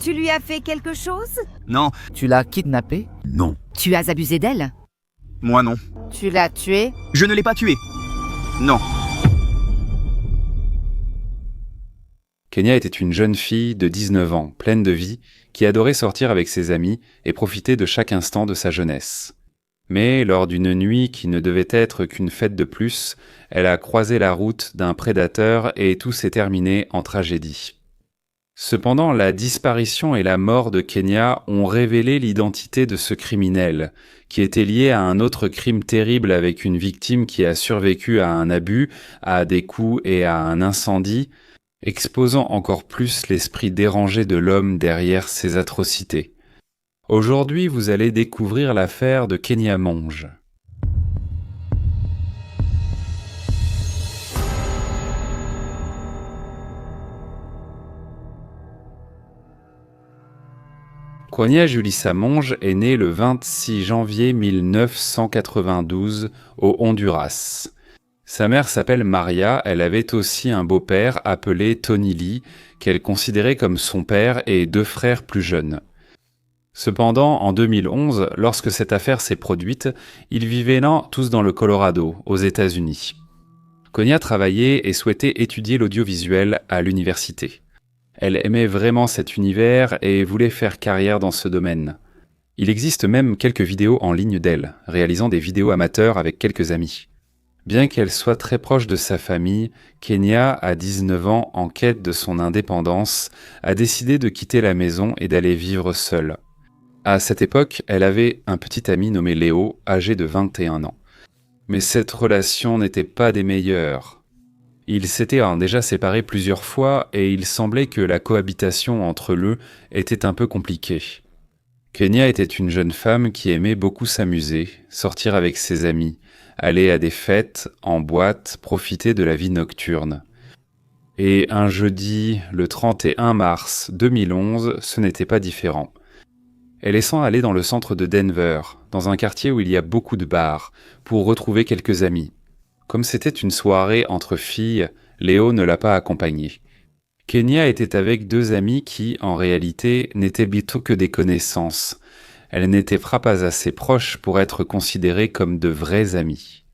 Tu lui as fait quelque chose? Non, Tu l'as kidnappée? non. Tu as abusé d'elle? Moi non. Tu l'as tuée? Je ne l'ai pas tué. Non. Kenya était une jeune fille de 19 ans, pleine de vie, qui adorait sortir avec ses amis et profiter de chaque instant de sa jeunesse. Mais lors d'une nuit qui ne devait être qu'une fête de plus, elle a croisé la route d'un prédateur et tout s'est terminé en tragédie. Cependant, la disparition et la mort de Kenya ont révélé l'identité de ce criminel, qui était lié à un autre crime terrible avec une victime qui a survécu à un abus, à des coups et à un incendie, exposant encore plus l'esprit dérangé de l'homme derrière ces atrocités. Aujourd'hui, vous allez découvrir l'affaire de Kenya Monge. Kenya Julissa Monge est née le 26 janvier 1992 au Honduras. Sa mère s'appelle Maria, elle avait aussi un beau-père appelé Tony Lee, qu'elle considérait comme son père et 2 frères plus jeunes. Cependant, en 2011, lorsque cette affaire s'est produite, ils vivaient là tous dans le Colorado, aux États-Unis. Kenya travaillait et souhaitait étudier l'audiovisuel à l'université. Elle aimait vraiment cet univers et voulait faire carrière dans ce domaine. Il existe même quelques vidéos en ligne d'elle, réalisant des vidéos amateurs avec quelques amis. Bien qu'elle soit très proche de sa famille, Kenya, à 19 ans, en quête de son indépendance, a décidé de quitter la maison et d'aller vivre seule. À cette époque, elle avait un petit ami nommé Léo, âgé de 21 ans. Mais cette relation n'était pas des meilleures. Ils s'étaient déjà séparés plusieurs fois et il semblait que la cohabitation entre eux était un peu compliquée. Kenya était une jeune femme qui aimait beaucoup s'amuser, sortir avec ses amis, aller à des fêtes, en boîte, profiter de la vie nocturne. Et un jeudi, le 31 mars 2011, ce n'était pas différent. Elle est sans aller dans le centre de Denver, dans un quartier où il y a beaucoup de bars, pour retrouver quelques amis. Comme c'était une soirée entre filles, Léo ne l'a pas accompagnée. Kenya était avec 2 amis qui, en réalité, n'étaient plutôt que des connaissances. Elle n'était pas assez proche pour être considérée comme de vrais amis.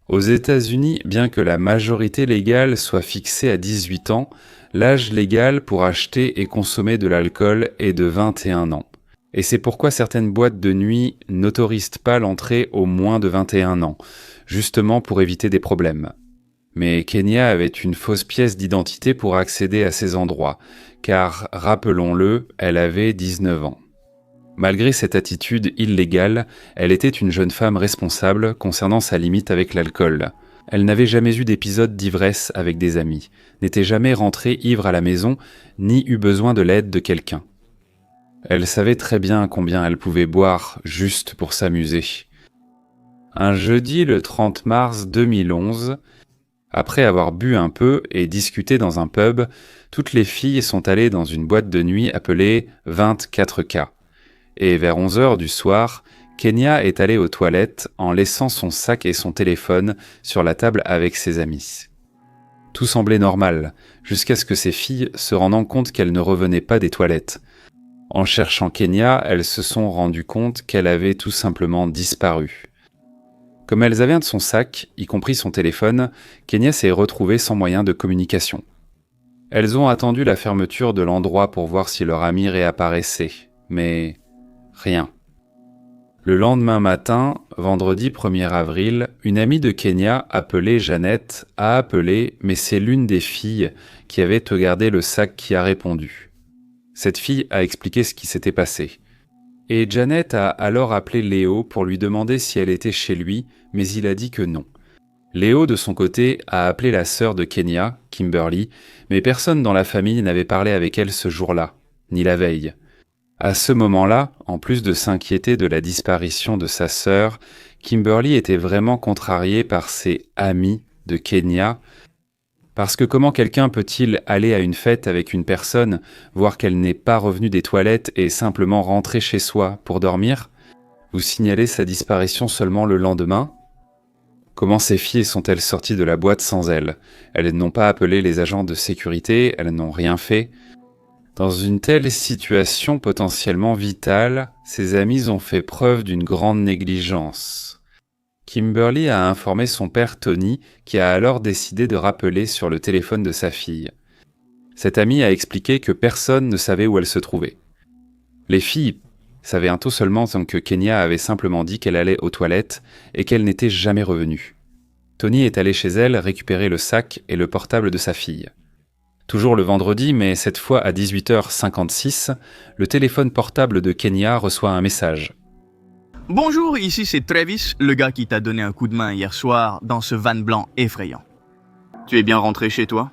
Aux États-Unis, bien que la majorité légale soit fixée à 18 ans, l'âge légal pour acheter et consommer de l'alcool est de 21 ans. Et c'est pourquoi certaines boîtes de nuit n'autorisent pas l'entrée aux moins de 21 ans, justement pour éviter des problèmes. Mais Kenya avait une fausse pièce d'identité pour accéder à ces endroits, car, rappelons-le, elle avait 19 ans. Malgré cette attitude illégale, elle était une jeune femme responsable concernant sa limite avec l'alcool. Elle n'avait jamais eu d'épisode d'ivresse avec des amis, n'était jamais rentrée ivre à la maison, ni eu besoin de l'aide de quelqu'un. Elle savait très bien combien elle pouvait boire juste pour s'amuser. Un jeudi, le 30 mars 2011, après avoir bu un peu et discuté dans un pub, toutes les filles sont allées dans une boîte de nuit appelée 24K. Et vers 11h du soir, Kenya est allée aux toilettes en laissant son sac et son téléphone sur la table avec ses amis. Tout semblait normal, jusqu'à ce que ces filles se rendant compte qu'elle ne revenait pas des toilettes. En cherchant Kenya, elles se sont rendues compte qu'elle avait tout simplement disparu. Comme elles avaient un de son sac, y compris son téléphone, Kenya s'est retrouvée sans moyen de communication. Elles ont attendu la fermeture de l'endroit pour voir si leur amie réapparaissait, mais rien. Le lendemain matin, vendredi 1er avril, une amie de Kenya, appelée Jeannette, a appelé, mais c'est l'une des filles qui avait regardé le sac qui a répondu. Cette fille a expliqué ce qui s'était passé. Et Jeannette a alors appelé Léo pour lui demander si elle était chez lui, mais il a dit que non. Léo, de son côté, a appelé la sœur de Kenya, Kimberly, mais personne dans la famille n'avait parlé avec elle ce jour-là, ni la veille. À ce moment-là, en plus de s'inquiéter de la disparition de sa sœur, Kimberly était vraiment contrariée par ses amis de Kenya, parce que comment quelqu'un peut-il aller à une fête avec une personne, voir qu'elle n'est pas revenue des toilettes et simplement rentrer chez soi pour dormir? Vous signalez sa disparition seulement le lendemain? Comment ces filles sont-elles sorties de la boîte sans elle? Elles n'ont pas appelé les agents de sécurité, elles n'ont rien fait. Dans une telle situation potentiellement vitale, ses amis ont fait preuve d'une grande négligence. Kimberly a informé son père Tony, qui a alors décidé de rappeler sur le téléphone de sa fille. Cet ami a expliqué que personne ne savait où elle se trouvait. Les filles savaient un tôt seulement que Kenya avait simplement dit qu'elle allait aux toilettes et qu'elle n'était jamais revenue. Tony est allé chez elle récupérer le sac et le portable de sa fille. Toujours le vendredi, mais cette fois à 18h56, le téléphone portable de Kenya reçoit un message. Bonjour, ici c'est Travis, le gars qui t'a donné un coup de main hier soir dans ce van blanc effrayant. Tu es bien rentré chez toi?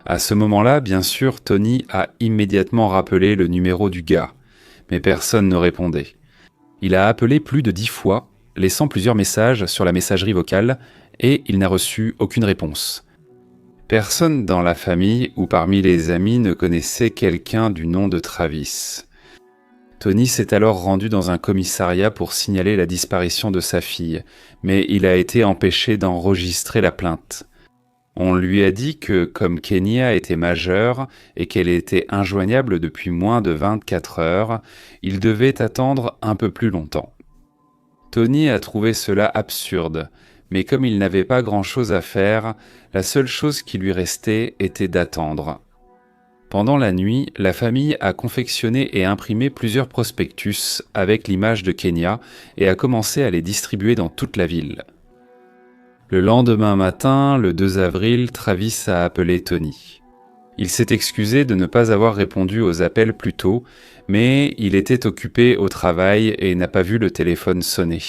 À ce moment-là, bien sûr, Tony a immédiatement rappelé le numéro du gars, mais personne ne répondait. Il a appelé plus de 10 fois, laissant plusieurs messages sur la messagerie vocale, et il n'a reçu aucune réponse. Personne dans la famille ou parmi les amis ne connaissait quelqu'un du nom de Travis. Tony s'est alors rendu dans un commissariat pour signaler la disparition de sa fille, mais il a été empêché d'enregistrer la plainte. On lui a dit que, comme Kenya était majeure et qu'elle était injoignable depuis moins de 24 heures, il devait attendre un peu plus longtemps. Tony a trouvé cela absurde, mais comme il n'avait pas grand-chose à faire, la seule chose qui lui restait était d'attendre. Pendant la nuit, la famille a confectionné et imprimé plusieurs prospectus avec l'image de Kenya et a commencé à les distribuer dans toute la ville. Le lendemain matin, le 2 avril, Travis a appelé Tony. Il s'est excusé de ne pas avoir répondu aux appels plus tôt, mais il était occupé au travail et n'a pas vu le téléphone sonner.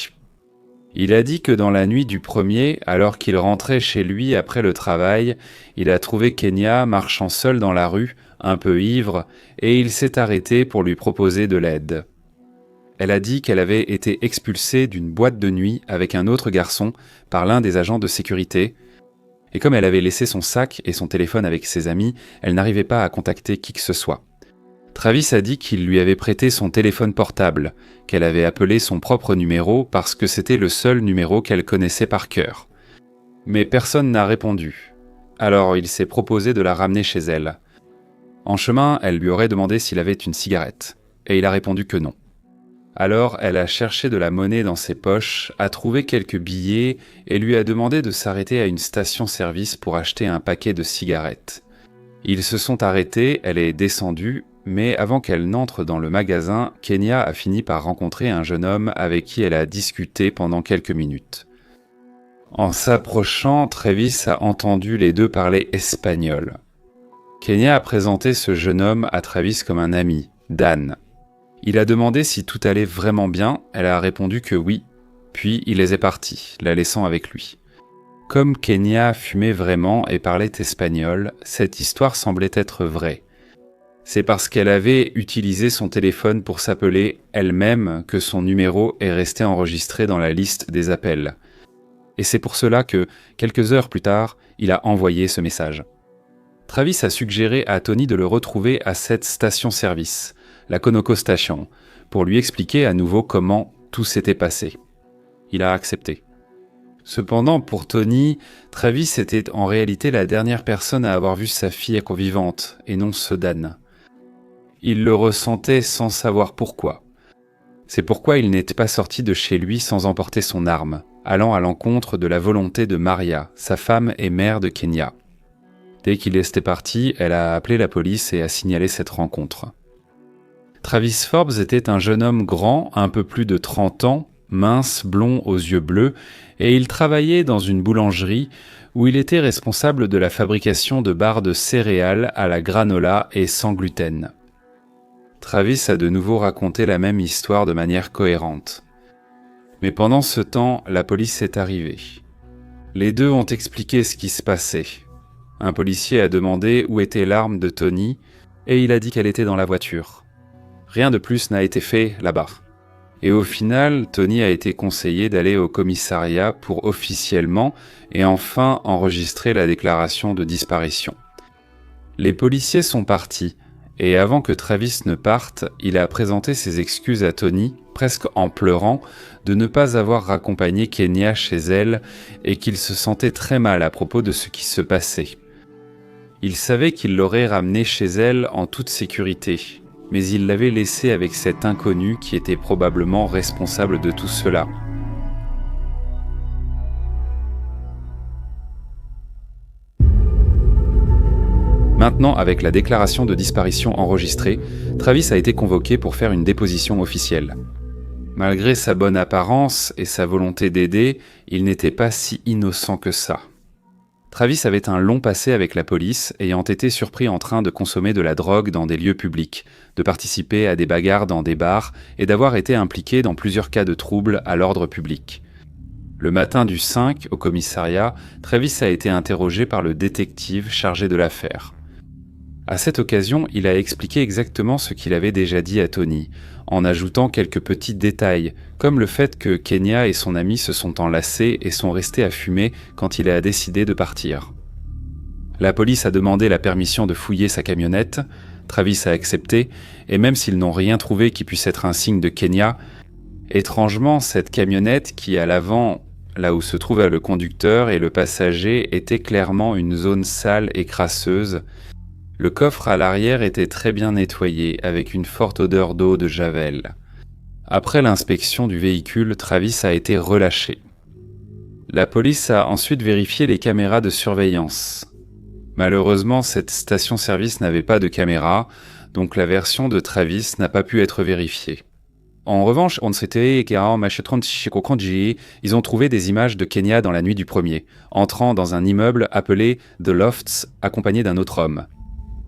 Il a dit que dans la nuit du 1er, alors qu'il rentrait chez lui après le travail, il a trouvé Kenya marchant seule dans la rue, un peu ivre, et il s'est arrêté pour lui proposer de l'aide. Elle a dit qu'elle avait été expulsée d'une boîte de nuit avec un autre garçon par l'un des agents de sécurité, et comme elle avait laissé son sac et son téléphone avec ses amis, elle n'arrivait pas à contacter qui que ce soit. Travis a dit qu'il lui avait prêté son téléphone portable, qu'elle avait appelé son propre numéro parce que c'était le seul numéro qu'elle connaissait par cœur. Mais personne n'a répondu. Alors il s'est proposé de la ramener chez elle. En chemin, elle lui aurait demandé s'il avait une cigarette, et il a répondu que non. Alors elle a cherché de la monnaie dans ses poches, a trouvé quelques billets et lui a demandé de s'arrêter à une station-service pour acheter un paquet de cigarettes. Ils se sont arrêtés, elle est descendue, mais avant qu'elle n'entre dans le magasin, Kenya a fini par rencontrer un jeune homme avec qui elle a discuté pendant quelques minutes. En s'approchant, Travis a entendu les deux parler espagnol. Kenya a présenté ce jeune homme à Travis comme un ami, Dan. Il a demandé si tout allait vraiment bien, elle a répondu que oui, puis il est parti, la laissant avec lui. Comme Kenya fumait vraiment et parlait espagnol, cette histoire semblait être vraie. C'est parce qu'elle avait utilisé son téléphone pour s'appeler elle-même que son numéro est resté enregistré dans la liste des appels. Et c'est pour cela que, quelques heures plus tard, il a envoyé ce message. Travis a suggéré à Tony de le retrouver à cette station-service, la Conoco Station, pour lui expliquer à nouveau comment tout s'était passé. Il a accepté. Cependant, pour Tony, Travis était en réalité la dernière personne à avoir vu sa fille vivante, et non ce Dan. Il le ressentait sans savoir pourquoi. C'est pourquoi il n'était pas sorti de chez lui sans emporter son arme, allant à l'encontre de la volonté de Maria, sa femme et mère de Kenya. Dès qu'il était parti, elle a appelé la police et a signalé cette rencontre. Travis Forbes était un jeune homme grand, un peu plus de 30 ans, mince, blond aux yeux bleus, et il travaillait dans une boulangerie où il était responsable de la fabrication de barres de céréales à la granola et sans gluten. Travis a de nouveau raconté la même histoire de manière cohérente. Mais pendant ce temps, la police est arrivée. Les deux ont expliqué ce qui se passait. Un policier a demandé où était l'arme de Tony, et il a dit qu'elle était dans la voiture. Rien de plus n'a été fait là-bas. Et au final, Tony a été conseillé d'aller au commissariat pour officiellement et enfin enregistrer la déclaration de disparition. Les policiers sont partis, et avant que Travis ne parte, il a présenté ses excuses à Tony, presque en pleurant, de ne pas avoir raccompagné Kenya chez elle et qu'il se sentait très mal à propos de ce qui se passait. Il savait qu'il l'aurait ramenée chez elle en toute sécurité, mais il l'avait laissée avec cet inconnu qui était probablement responsable de tout cela. Maintenant, avec la déclaration de disparition enregistrée, Travis a été convoqué pour faire une déposition officielle. Malgré sa bonne apparence et sa volonté d'aider, il n'était pas si innocent que ça. Travis avait un long passé avec la police, ayant été surpris en train de consommer de la drogue dans des lieux publics, de participer à des bagarres dans des bars et d'avoir été impliqué dans plusieurs cas de troubles à l'ordre public. Le matin du 5, au commissariat, Travis a été interrogé par le détective chargé de l'affaire. À cette occasion, il a expliqué exactement ce qu'il avait déjà dit à Tony, en ajoutant quelques petits détails, comme le fait que Kenya et son ami se sont enlacés et sont restés à fumer quand il a décidé de partir. La police a demandé la permission de fouiller sa camionnette, Travis a accepté, et même s'ils n'ont rien trouvé qui puisse être un signe de Kenya, étrangement, cette camionnette qui, à l'avant, là où se trouvait le conducteur et le passager, était clairement une zone sale et crasseuse. Le coffre à l'arrière était très bien nettoyé, avec une forte odeur d'eau de javel. Après l'inspection du véhicule, Travis a été relâché. La police a ensuite vérifié les caméras de surveillance. Malheureusement, cette station-service n'avait pas de caméra, donc la version de Travis n'a pas pu être vérifiée. En revanche, ils ont trouvé des images de Kenya dans la nuit du 1er, entrant dans un immeuble appelé The Lofts, accompagné d'un autre homme.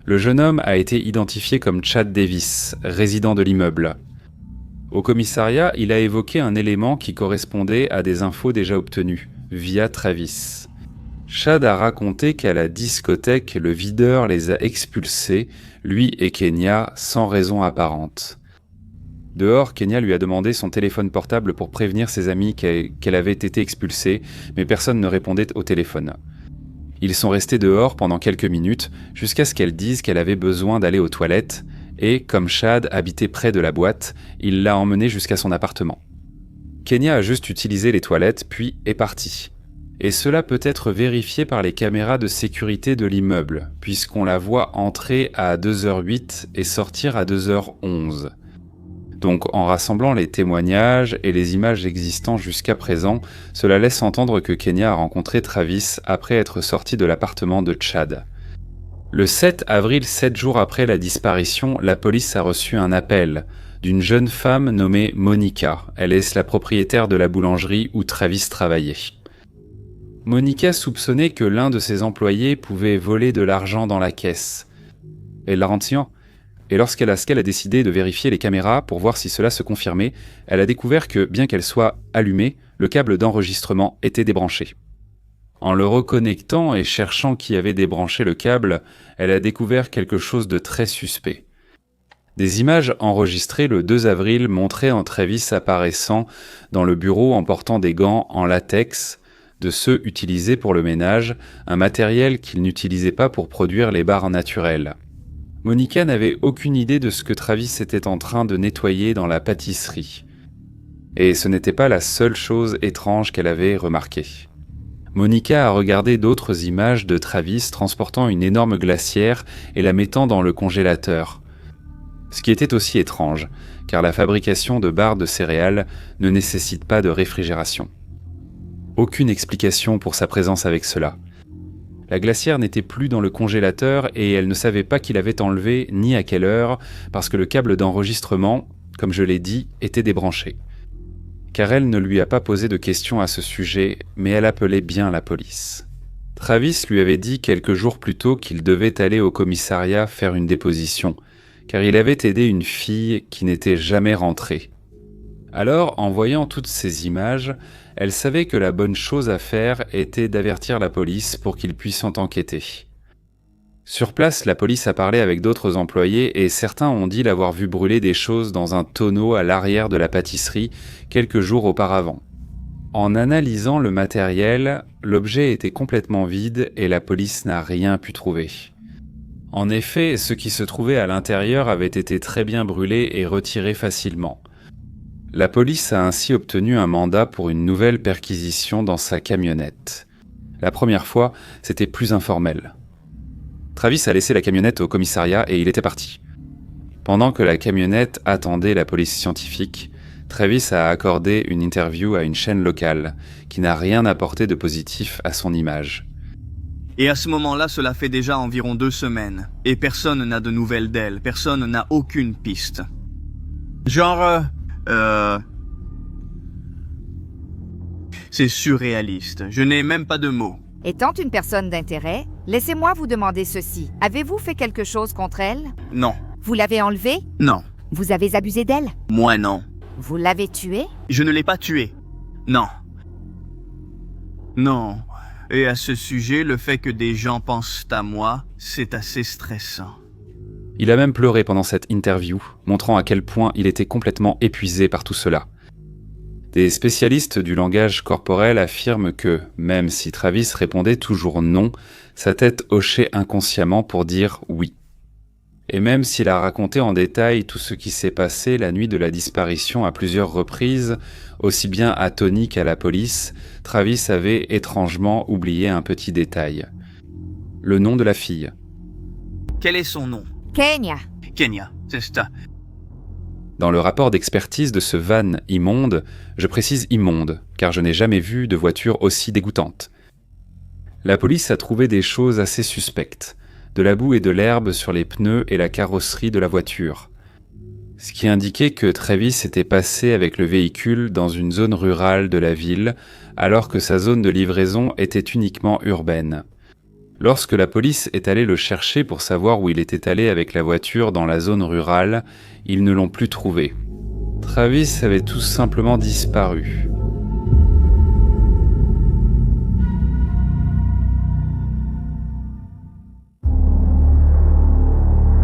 Le jeune homme a été identifié comme Chad Davis, résident de l'immeuble. Au commissariat, il a évoqué un élément qui correspondait à des infos déjà obtenues, via Travis. Chad a raconté qu'à la discothèque, le videur les a expulsés, lui et Kenya, sans raison apparente. Dehors, Kenya lui a demandé son téléphone portable pour prévenir ses amis qu'elle avait été expulsée, mais personne ne répondait au téléphone. Ils sont restés dehors pendant quelques minutes, jusqu'à ce qu'elle dise qu'elle avait besoin d'aller aux toilettes, et, comme Chad habitait près de la boîte, il l'a emmenée jusqu'à son appartement. Kenya a juste utilisé les toilettes, puis est partie. Et cela peut être vérifié par les caméras de sécurité de l'immeuble, puisqu'on la voit entrer à 2h08 et sortir à 2h11. Donc, en rassemblant les témoignages et les images existantes jusqu'à présent, cela laisse entendre que Kenya a rencontré Travis après être sorti de l'appartement de Chad. Le 7 avril, 7 jours après la disparition, la police a reçu un appel d'une jeune femme nommée Monica. Elle est la propriétaire de la boulangerie où Travis travaillait. Monica soupçonnait que l'un de ses employés pouvait voler de l'argent dans la caisse. Elle l'a rendu. Et lorsqu'elle a décidé de vérifier les caméras pour voir si cela se confirmait, elle a découvert que, bien qu'elle soit allumée, le câble d'enregistrement était débranché. En le reconnectant et cherchant qui avait débranché le câble, elle a découvert quelque chose de très suspect. Des images enregistrées le 2 avril montraient en Travis apparaissant dans le bureau en portant des gants en latex, de ceux utilisés pour le ménage, un matériel qu'il n'utilisait pas pour produire les barres naturelles. Monica n'avait aucune idée de ce que Travis était en train de nettoyer dans la pâtisserie. Et ce n'était pas la seule chose étrange qu'elle avait remarquée. Monica a regardé d'autres images de Travis transportant une énorme glacière et la mettant dans le congélateur. Ce qui était aussi étrange, car la fabrication de barres de céréales ne nécessite pas de réfrigération. Aucune explication pour sa présence avec cela. La glacière n'était plus dans le congélateur et elle ne savait pas qui l'avait enlevé ni à quelle heure parce que le câble d'enregistrement, comme je l'ai dit, était débranché. Car elle ne lui a pas posé de questions à ce sujet, mais elle appelait bien la police. Travis lui avait dit quelques jours plus tôt qu'il devait aller au commissariat faire une déposition, car il avait aidé une fille qui n'était jamais rentrée. Alors, en voyant toutes ces images, elle savait que la bonne chose à faire était d'avertir la police pour qu'ils puissent enquêter. Sur place, la police a parlé avec d'autres employés et certains ont dit l'avoir vu brûler des choses dans un tonneau à l'arrière de la pâtisserie quelques jours auparavant. En analysant le matériel, l'objet était complètement vide et la police n'a rien pu trouver. En effet, ce qui se trouvait à l'intérieur avait été très bien brûlé et retiré facilement. La police a ainsi obtenu un mandat pour une nouvelle perquisition dans sa camionnette. La première fois, c'était plus informel. Travis a laissé la camionnette au commissariat et il était parti. Pendant que la camionnette attendait la police scientifique, Travis a accordé une interview à une chaîne locale qui n'a rien apporté de positif à son image. Et à ce moment-là, cela fait déjà environ 2 semaines. Et personne n'a de nouvelles d'elle. Personne n'a aucune piste. C'est surréaliste. Je n'ai même pas de mots. Étant une personne d'intérêt, laissez-moi vous demander ceci. Avez-vous fait quelque chose contre elle? Non. Vous l'avez enlevée? Non. Vous avez abusé d'elle? Moi non. Vous l'avez tuée? Je ne l'ai pas tuée. Non. Non. Et à ce sujet, le fait que des gens pensent à moi, c'est assez stressant. Il a même pleuré pendant cette interview, montrant à quel point il était complètement épuisé par tout cela. Des spécialistes du langage corporel affirment que, même si Travis répondait toujours non, sa tête hochait inconsciemment pour dire oui. Et même s'il a raconté en détail tout ce qui s'est passé la nuit de la disparition à plusieurs reprises, aussi bien à Tony qu'à la police, Travis avait étrangement oublié un petit détail. Le nom de la fille. Quel est son nom? Kenya. Kenya, c'est ça. Dans le rapport d'expertise de ce van immonde, je précise immonde, car je n'ai jamais vu de voiture aussi dégoûtante. La police a trouvé des choses assez suspectes. De la boue et de l'herbe sur les pneus et la carrosserie de la voiture. Ce qui indiquait que Travis était passé avec le véhicule dans une zone rurale de la ville, alors que sa zone de livraison était uniquement urbaine. Lorsque la police est allée le chercher pour savoir où il était allé avec la voiture dans la zone rurale, ils ne l'ont plus trouvé. Travis avait tout simplement disparu.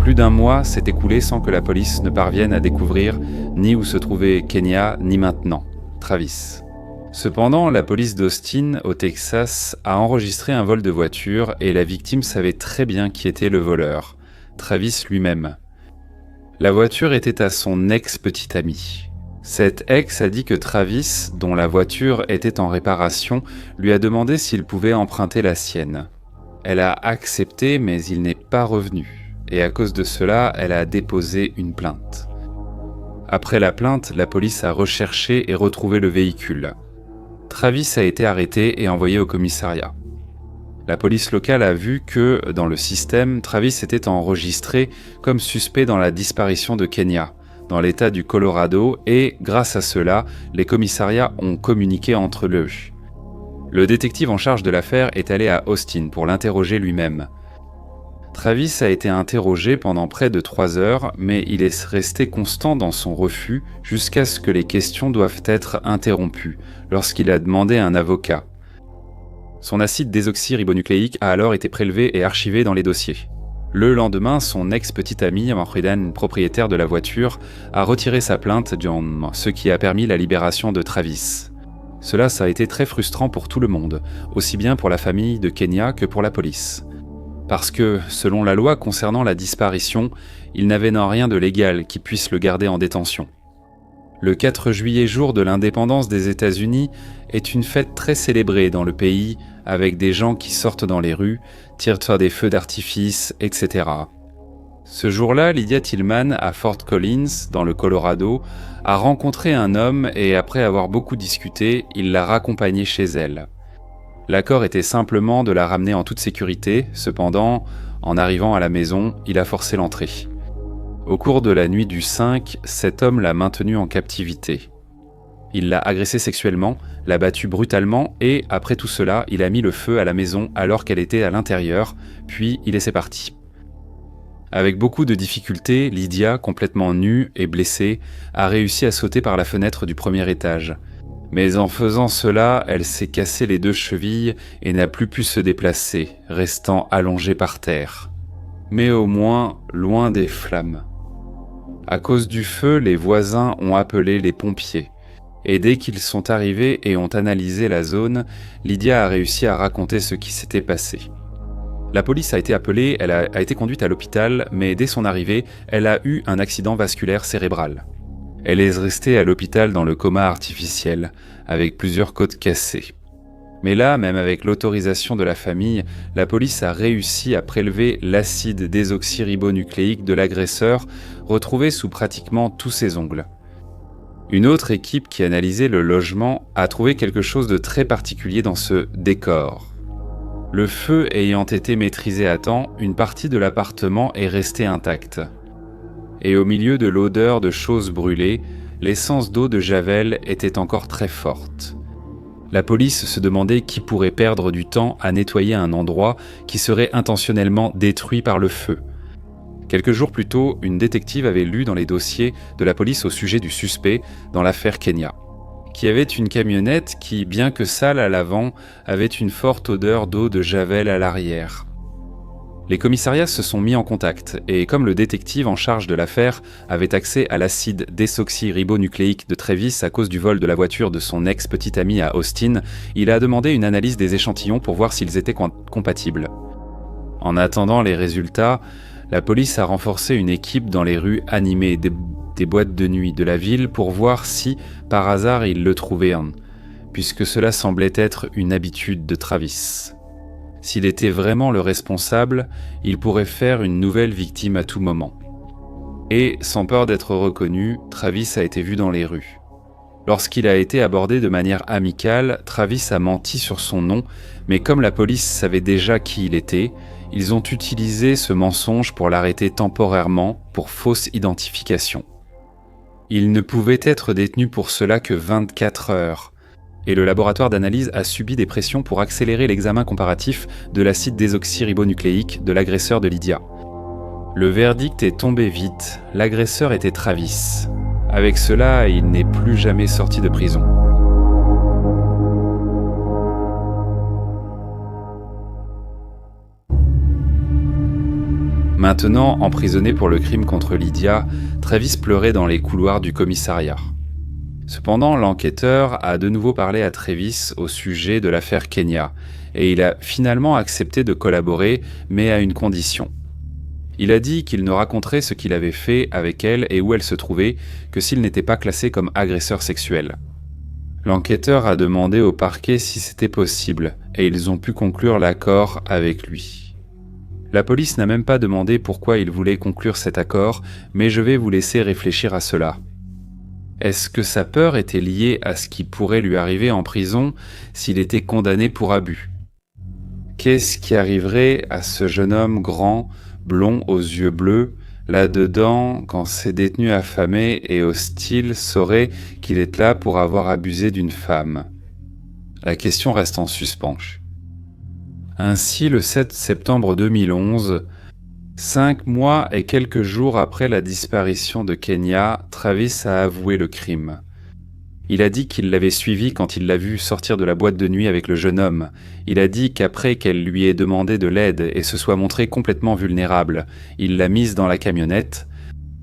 Plus d'un mois s'est écoulé sans que la police ne parvienne à découvrir ni où se trouvait Kenya, ni maintenant, Travis. Cependant, la police d'Austin, au Texas, a enregistré un vol de voiture et la victime savait très bien qui était le voleur, Travis lui-même. La voiture était à son ex-petite amie. Cet ex a dit que Travis, dont la voiture était en réparation, lui a demandé s'il pouvait emprunter la sienne. Elle a accepté, mais il n'est pas revenu. Et à cause de cela, elle a déposé une plainte. Après la plainte, la police a recherché et retrouvé le véhicule. Travis a été arrêté et envoyé au commissariat. La police locale a vu que, dans le système, Travis était enregistré comme suspect dans la disparition de Kenya, dans l'État du Colorado, et, grâce à cela, les commissariats ont communiqué entre eux. Le détective en charge de l'affaire est allé à Austin pour l'interroger lui-même. Travis a été interrogé pendant près de 3 heures, mais il est resté constant dans son refus jusqu'à ce que les questions doivent être interrompues, lorsqu'il a demandé un avocat. Son acide désoxyribonucléique a alors été prélevé et archivé dans les dossiers. Le lendemain, son ex-petite amie, Manfredan, propriétaire de la voiture, a retiré sa plainte, ce qui a permis la libération de Travis. Cela, ça a été très frustrant pour tout le monde, aussi bien pour la famille de Kenya que pour la police. Parce que, selon la loi concernant la disparition, il n'avait rien de légal qui puisse le garder en détention. Le 4 juillet, jour de l'indépendance des États-Unis, est une fête très célébrée dans le pays, avec des gens qui sortent dans les rues, tirent des feux d'artifice, etc. Ce jour-là, Lydia Tillman, à Fort Collins, dans le Colorado, a rencontré un homme et après avoir beaucoup discuté, il l'a raccompagnée chez elle. L'accord était simplement de la ramener en toute sécurité, cependant, en arrivant à la maison, il a forcé l'entrée. Au cours de la nuit du 5, cet homme l'a maintenue en captivité. Il l'a agressée sexuellement, l'a battue brutalement et, après tout cela, il a mis le feu à la maison alors qu'elle était à l'intérieur, puis il est parti. Avec beaucoup de difficultés, Lydia, complètement nue et blessée, a réussi à sauter par la fenêtre du premier étage. Mais en faisant cela, elle s'est cassé les 2 chevilles et n'a plus pu se déplacer, restant allongée par terre. Mais au moins, loin des flammes. À cause du feu, les voisins ont appelé les pompiers. Et dès qu'ils sont arrivés et ont analysé la zone, Lydia a réussi à raconter ce qui s'était passé. La police a été appelée, elle a été conduite à l'hôpital, mais dès son arrivée, elle a eu un accident vasculaire cérébral. Elle est restée à l'hôpital dans le coma artificiel, avec plusieurs côtes cassées. Mais là, même avec l'autorisation de la famille, la police a réussi à prélever l'acide désoxyribonucléique de l'agresseur, retrouvé sous pratiquement tous ses ongles. Une autre équipe qui analysait le logement a trouvé quelque chose de très particulier dans ce décor. Le feu ayant été maîtrisé à temps, une partie de l'appartement est restée intacte. Et au milieu de l'odeur de choses brûlées, l'essence d'eau de Javel était encore très forte. La police se demandait qui pourrait perdre du temps à nettoyer un endroit qui serait intentionnellement détruit par le feu. Quelques jours plus tôt, une détective avait lu dans les dossiers de la police au sujet du suspect dans l'affaire Kenya, qui avait une camionnette qui, bien que sale à l'avant, avait une forte odeur d'eau de Javel à l'arrière. Les commissariats se sont mis en contact et comme le détective en charge de l'affaire avait accès à l'acide désoxyribonucléique de Travis à cause du vol de la voiture de son ex-petite amie à Austin, il a demandé une analyse des échantillons pour voir s'ils étaient compatibles. En attendant les résultats, la police a renforcé une équipe dans les rues animées des boîtes de nuit de la ville pour voir si, par hasard, ils le trouvaient un, puisque cela semblait être une habitude de Travis. S'il était vraiment le responsable, il pourrait faire une nouvelle victime à tout moment. Et, sans peur d'être reconnu, Travis a été vu dans les rues. Lorsqu'il a été abordé de manière amicale, Travis a menti sur son nom, mais comme la police savait déjà qui il était, ils ont utilisé ce mensonge pour l'arrêter temporairement pour fausse identification. Il ne pouvait être détenu pour cela que 24 heures, et le laboratoire d'analyse a subi des pressions pour accélérer l'examen comparatif de l'acide désoxyribonucléique de l'agresseur de Lydia. Le verdict est tombé vite, l'agresseur était Travis. Avec cela, il n'est plus jamais sorti de prison. Maintenant, emprisonné pour le crime contre Lydia, Travis pleurait dans les couloirs du commissariat. Cependant, l'enquêteur a de nouveau parlé à Travis au sujet de l'affaire Kenya, et il a finalement accepté de collaborer, mais à une condition. Il a dit qu'il ne raconterait ce qu'il avait fait avec elle et où elle se trouvait que s'il n'était pas classé comme agresseur sexuel. L'enquêteur a demandé au parquet si c'était possible, et ils ont pu conclure l'accord avec lui. La police n'a même pas demandé pourquoi il voulait conclure cet accord, mais je vais vous laisser réfléchir à cela. Est-ce que sa peur était liée à ce qui pourrait lui arriver en prison s'il était condamné pour abus? Qu'est-ce qui arriverait à ce jeune homme grand, blond aux yeux bleus, là-dedans, quand ces détenus affamés et hostiles sauraient qu'il est là pour avoir abusé d'une femme? La question reste en suspens. Ainsi, le 7 septembre 2011, 5 mois et quelques jours après la disparition de Kenya, Travis a avoué le crime. Il a dit qu'il l'avait suivie quand il l'a vue sortir de la boîte de nuit avec le jeune homme. Il a dit qu'après qu'elle lui ait demandé de l'aide et se soit montré complètement vulnérable, il l'a mise dans la camionnette.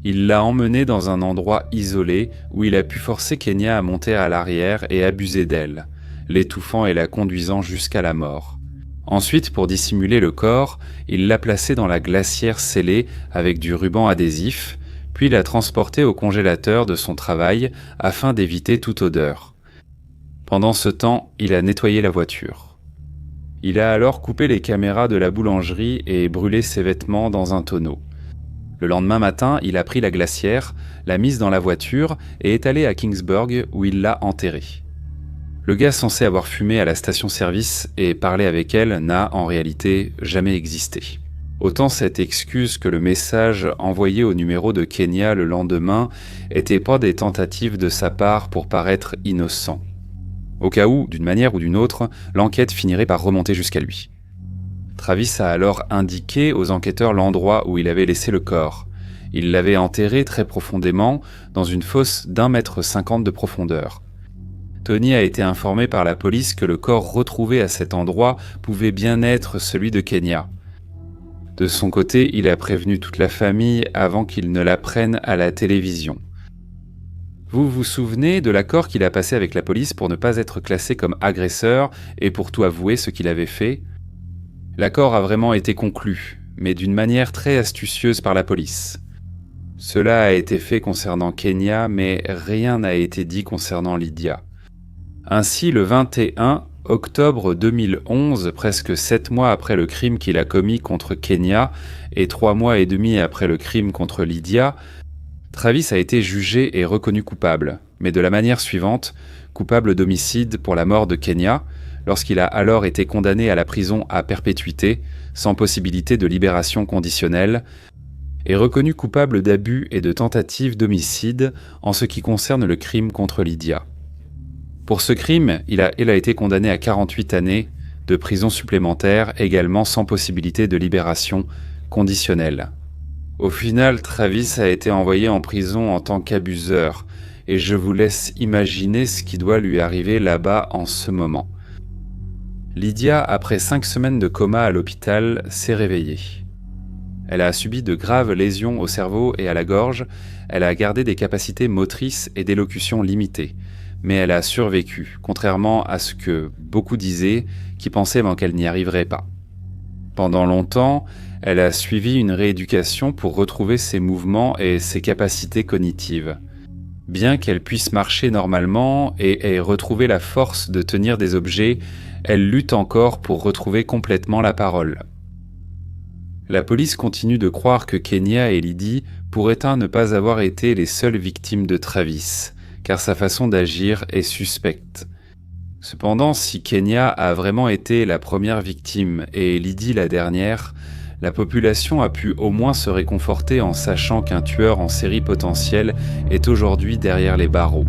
Il l'a emmenée dans un endroit isolé où il a pu forcer Kenya à monter à l'arrière et abuser d'elle, l'étouffant et la conduisant jusqu'à la mort. Ensuite, pour dissimuler le corps, il l'a placé dans la glacière scellée avec du ruban adhésif, puis l'a transporté au congélateur de son travail afin d'éviter toute odeur. Pendant ce temps, il a nettoyé la voiture. Il a alors coupé les caméras de la boulangerie et brûlé ses vêtements dans un tonneau. Le lendemain matin, il a pris la glacière, l'a mise dans la voiture et est allé à Kingsburg où il l'a enterrée. Le gars censé avoir fumé à la station-service et parlé avec elle n'a en réalité jamais existé. Autant cette excuse que le message envoyé au numéro de Kenya le lendemain était pas des tentatives de sa part pour paraître innocent. Au cas où, d'une manière ou d'une autre, l'enquête finirait par remonter jusqu'à lui. Travis a alors indiqué aux enquêteurs l'endroit où il avait laissé le corps. Il l'avait enterré très profondément dans une fosse d'1,50 m de profondeur. Tony a été informé par la police que le corps retrouvé à cet endroit pouvait bien être celui de Kenya. De son côté, il a prévenu toute la famille avant qu'il ne l'apprenne à la télévision. Vous vous souvenez de l'accord qu'il a passé avec la police pour ne pas être classé comme agresseur et pour tout avouer ce qu'il avait fait? L'accord a vraiment été conclu, mais d'une manière très astucieuse par la police. Cela a été fait concernant Kenya, mais rien n'a été dit concernant Lydia. Ainsi, le 21 octobre 2011, presque 7 mois après le crime qu'il a commis contre Kenya et 3 mois et demi après le crime contre Lydia, Travis a été jugé et reconnu coupable, mais de la manière suivante, coupable d'homicide pour la mort de Kenya, lorsqu'il a alors été condamné à la prison à perpétuité, sans possibilité de libération conditionnelle, et reconnu coupable d'abus et de tentative d'homicide en ce qui concerne le crime contre Lydia. Pour ce crime, il a été condamné à 48 années de prison supplémentaire, également sans possibilité de libération conditionnelle. Au final, Travis a été envoyé en prison en tant qu'abuseur, et je vous laisse imaginer ce qui doit lui arriver là-bas en ce moment. Lydia, après 5 semaines de coma à l'hôpital, s'est réveillée. Elle a subi de graves lésions au cerveau et à la gorge, elle a gardé des capacités motrices et d'élocution limitées, mais elle a survécu, contrairement à ce que beaucoup disaient, qui pensaient qu'elle n'y arriverait pas. Pendant longtemps, elle a suivi une rééducation pour retrouver ses mouvements et ses capacités cognitives. Bien qu'elle puisse marcher normalement et ait retrouvé la force de tenir des objets, elle lutte encore pour retrouver complètement la parole. La police continue de croire que Kenya et Lydie pourraient ne pas avoir été les seules victimes de Travis, car sa façon d'agir est suspecte. Cependant, si Kenya a vraiment été la première victime et Lydie la dernière, la population a pu au moins se réconforter en sachant qu'un tueur en série potentiel est aujourd'hui derrière les barreaux.